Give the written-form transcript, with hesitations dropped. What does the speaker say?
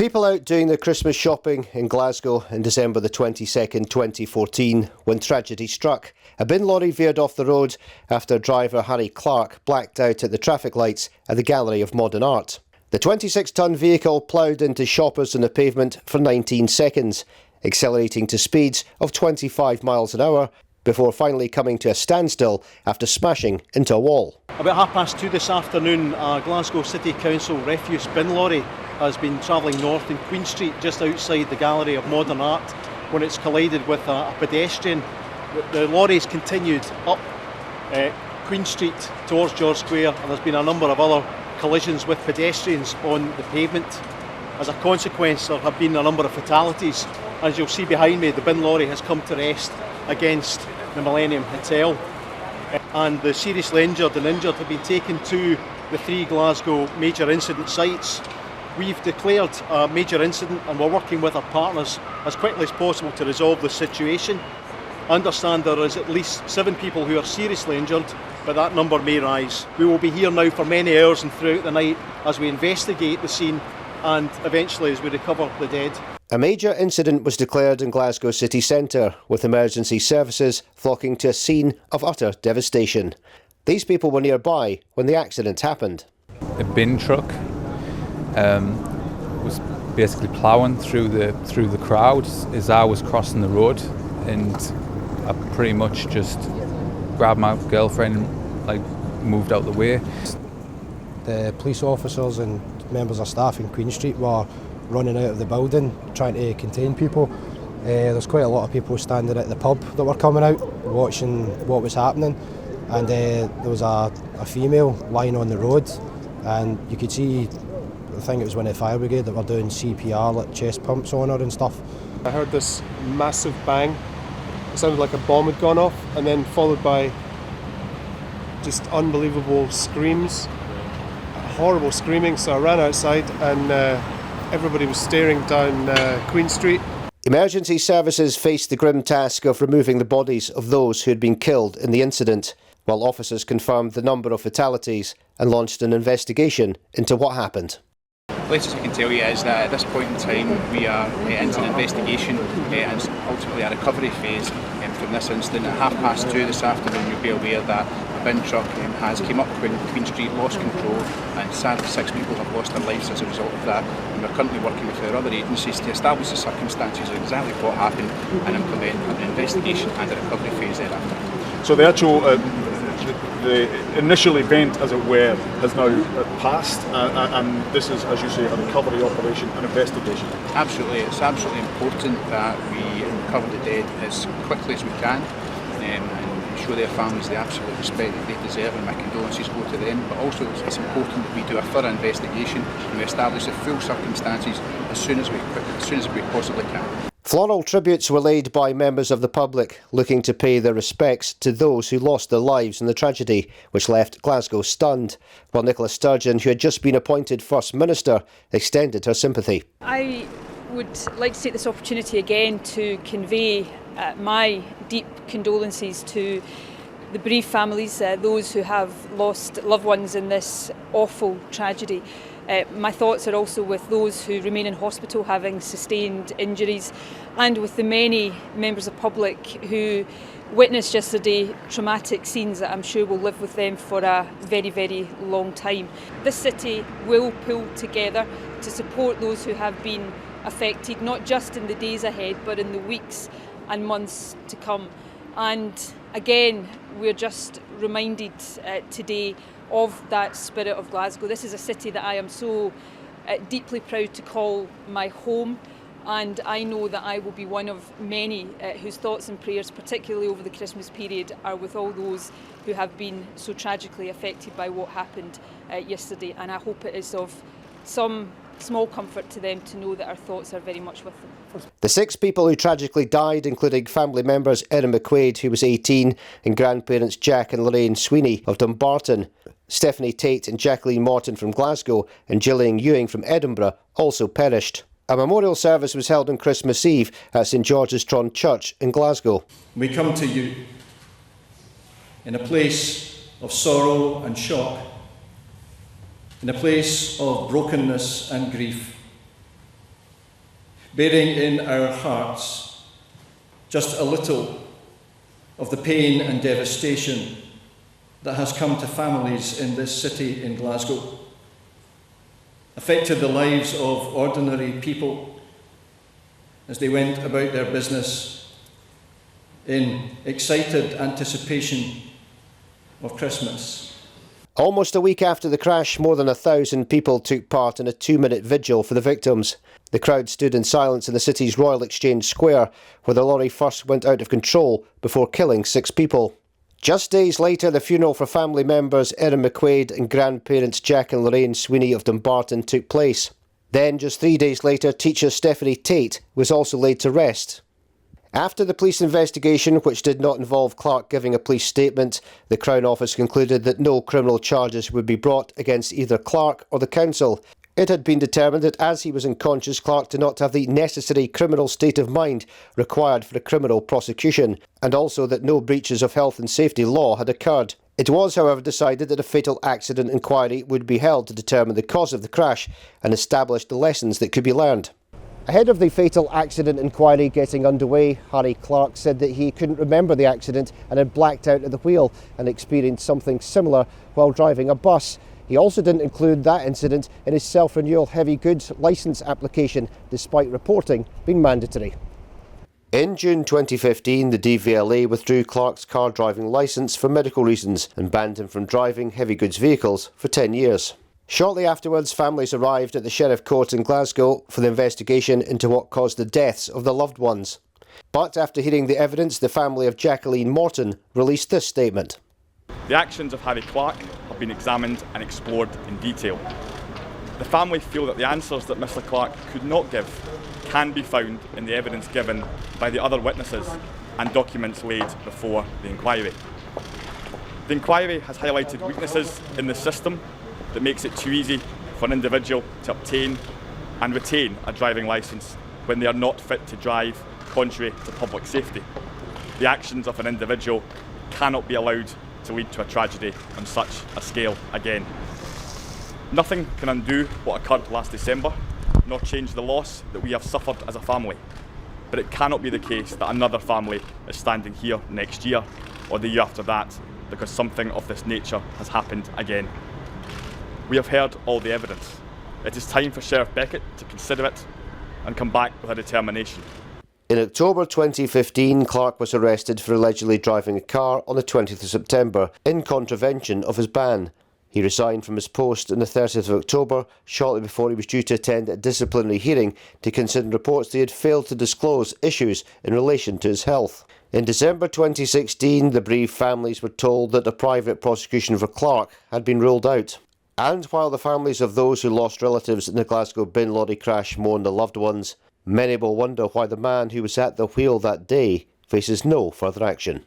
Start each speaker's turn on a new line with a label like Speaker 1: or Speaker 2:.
Speaker 1: People out doing their Christmas shopping in Glasgow in December the 22nd, 2014, when tragedy struck. A bin lorry veered off the road after driver Mr Clarke blacked out at the traffic lights at the Gallery of Modern Art. The 26-tonne vehicle ploughed into shoppers on the pavement for 19 seconds, accelerating to speeds of 25 miles an hour before finally coming to a standstill after smashing into a wall.
Speaker 2: About 2:30 this afternoon, a Glasgow City Council refuse bin lorry has been travelling north in Queen Street, just outside the Gallery of Modern Art, when it's collided with a pedestrian. The lorry's continued up Queen Street towards George Square, and there's been a number of other collisions with pedestrians on the pavement. As a consequence, there have been a number of fatalities. As you'll see behind me, the bin lorry has come to rest against the Millennium Hotel, and the seriously injured and injured have been taken to the 3 Glasgow major incident sites. We've declared a major incident and we're working with our partners as quickly as possible to resolve the situation. I understand there is at least 7 people who are seriously injured, but that number may rise. We will be here now for many hours and throughout the night as we investigate the scene and eventually as we recover the dead.
Speaker 1: A major incident was declared in Glasgow city centre, with emergency services flocking to a scene of utter devastation. These people were nearby when the accident happened.
Speaker 3: A bin truck was basically ploughing through the crowd as I was crossing the road, and I pretty much just grabbed my girlfriend and moved out the way.
Speaker 4: The police officers and members of staff in Queen Street were running out of the building trying to contain people. There's quite a lot of people standing at the pub that were coming out watching what was happening, and there was a female lying on the road, and you could see, I think it was one of the fire brigade that were doing CPR, like chest pumps on her and stuff.
Speaker 5: I heard this massive bang. It sounded like a bomb had gone off, and then followed by just unbelievable screams, horrible screaming. So I ran outside and everybody was staring down Queen Street.
Speaker 1: Emergency services faced the grim task of removing the bodies of those who had been killed in the incident, while officers confirmed the number of fatalities and launched an investigation into what happened.
Speaker 6: The latest I can tell you is that at this point in time we are into an investigation and ultimately a recovery phase from this incident. At 2:30 this afternoon you'll be aware that a bin truck has came up when Queen Street lost control, and sadly 6 people have lost their lives as a result of that, and we're currently working with our other agencies to establish the circumstances of exactly what happened and implement an investigation and a recovery phase thereafter.
Speaker 7: So the actual the initial event, as it were, has now passed, and this is, as you say, a recovery operation, an investigation.
Speaker 6: Absolutely, it's absolutely important that we recover the dead as quickly as we can and show their families the absolute respect that they deserve, and my condolences go to them. But also it's important that we do a thorough investigation and we establish the full circumstances as soon as we possibly can.
Speaker 1: Floral tributes were laid by members of the public looking to pay their respects to those who lost their lives in the tragedy, which left Glasgow stunned, while Nicola Sturgeon, who had just been appointed First Minister, extended her sympathy.
Speaker 8: I would like to take this opportunity again to convey my deep condolences to the bereaved families, those who have lost loved ones in this awful tragedy. My thoughts are also with those who remain in hospital having sustained injuries, and with the many members of the public who witnessed yesterday traumatic scenes that I'm sure will live with them for a very, very long time. This city will pull together to support those who have been affected, not just in the days ahead, but in the weeks and months to come. And again, we're just reminded today of that spirit of Glasgow. This is a city that I am so deeply proud to call my home, and I know that I will be one of many whose thoughts and prayers, particularly over the Christmas period, are with all those who have been so tragically affected by what happened yesterday, and I hope it is of some small comfort to them to know that our thoughts are very much with them.
Speaker 1: The 6 people who tragically died, including family members Erin McQuade, who was 18, and grandparents Jack and Lorraine Sweeney of Dumbarton, Stephenie, Tait and Jaqueline Morton from Glasgow, and Gillian Ewing from Edinburgh, also perished. A memorial service was held on Christmas Eve at St George's Tron Church in Glasgow.
Speaker 9: We come to you in a place of sorrow and shock, in a place of brokenness and grief, bearing in our hearts just a little of the pain and devastation that has come to families in this city in Glasgow, affected the lives of ordinary people as they went about their business in excited anticipation of Christmas.
Speaker 1: Almost a week after the crash, more than 1,000 people took part in a 2-minute vigil for the victims. The crowd stood in silence in the city's Royal Exchange Square, where the lorry first went out of control before killing 6 people. Just days later, the funeral for family members Erin McQuade and grandparents Jack and Lorraine Sweeney of Dumbarton took place. Then, just 3 days later, teacher Stephenie Tait was also laid to rest. After the police investigation, which did not involve Clarke giving a police statement, the Crown Office concluded that no criminal charges would be brought against either Clarke or the council. It had been determined that as he was unconscious, Clarke did not have the necessary criminal state of mind required for a criminal prosecution, and also that no breaches of health and safety law had occurred. It was, however, decided that a fatal accident inquiry would be held to determine the cause of the crash and establish the lessons that could be learned. Ahead of the fatal accident inquiry getting underway, Harry Clarke said that he couldn't remember the accident and had blacked out at the wheel and experienced something similar while driving a bus. He also didn't include that incident in his self-renewal heavy goods licence application, despite reporting being mandatory. In June 2015, the DVLA withdrew Clarke's car driving licence for medical reasons and banned him from driving heavy goods vehicles for 10 years. Shortly afterwards, families arrived at the Sheriff Court in Glasgow for the investigation into what caused the deaths of their loved ones. But after hearing the evidence, the family of Jaqueline Morton released this statement.
Speaker 10: The actions of Harry Clarke have been examined and explored in detail. The family feel that the answers that Mr Clarke could not give can be found in the evidence given by the other witnesses and documents laid before the inquiry. The inquiry has highlighted weaknesses in the system that makes it too easy for an individual to obtain and retain a driving licence when they are not fit to drive, contrary to public safety. The actions of an individual cannot be allowed to lead to a tragedy on such a scale again. Nothing can undo what occurred last December, nor change the loss that we have suffered as a family. But it cannot be the case that another family is standing here next year or the year after that because something of this nature has happened again. We have heard all the evidence. It is time for Sheriff Beckett to consider it and come back with a determination.
Speaker 1: In October 2015, Clarke was arrested for allegedly driving a car on the 20th of September in contravention of his ban. He resigned from his post on the 30th of October, shortly before he was due to attend a disciplinary hearing to consider reports that he had failed to disclose issues in relation to his health. In December 2016, the bereaved families were told that a private prosecution for Clarke had been ruled out. And while the families of those who lost relatives in the Glasgow bin lorry crash mourn their loved ones, many will wonder why the man who was at the wheel that day faces no further action.